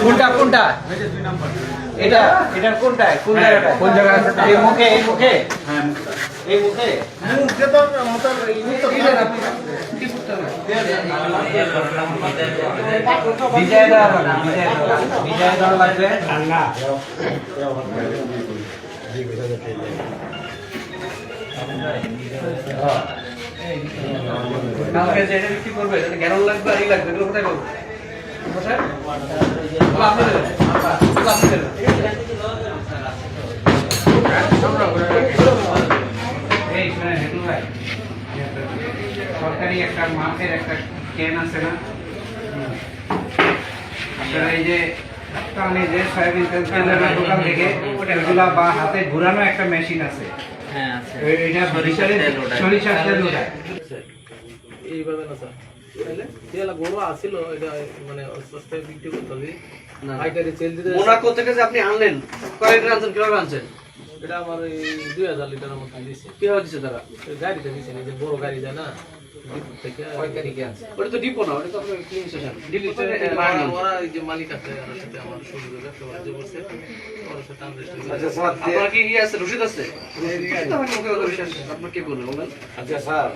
কোনটা কোনটা এটা এটার কোনটায় কোন জায়গাটায় কোন জায়গায় এই মুখে হ্যাঁ এই মুখে মুখে তো মত মুখ তো দিলেন আপনি কি করতে হবে বিজয় দা লাগবে না কালকে যেটা বিক্রি করবে এটা গ্যারন লাগবে আর এই লাগবে এগুলো কোথায় পাবো কোথায় আপনি দেবেন আপনি দেবেন এই শুনে হেতু ভাই সরকারি একটা মাছের একটা ক্যান আছে না আপনারা এই যে কানে যে সয়াবিন তেল কেন্দ্রের দোকান থেকে ওগুলা বা হাতে ঘোরানো একটা মেশিন আছে হ্যাঁ আছে এটা সরিষার তেল ওটা এইভাবে না স্যার তাহলে যেলা বড় আছিল এটা মানে সস্তায় বিক্রি করতে হবে না পাইকারি সেল দিতে মোনাকো থেকে যে আপনি আনলেন কয় লিটার আনছেন কিভাবে আনছেন এটা আমার এই 2000 লিটারের মতো দিয়েছে কিভাবে দিচ্ছে তারা গাড়িতে দিয়েছে এই যে বড় গাড়ি যায় না ডিপো থেকে পাইকারি কি আছে ওটা তো ডিপো না ওটা তো আপনার ক্লিন স্টেশন ডিপো ওরা এই যে মালিক আছে ওর সাথে আমার শুরু ব্যবসা বাণিজ্য করছে ওর সাথে আমরা আচ্ছা স্যার আপনার কি ইয়ে আছে রসিদ আছে আপনার কি বলবেন বলেন আচ্ছা স্যার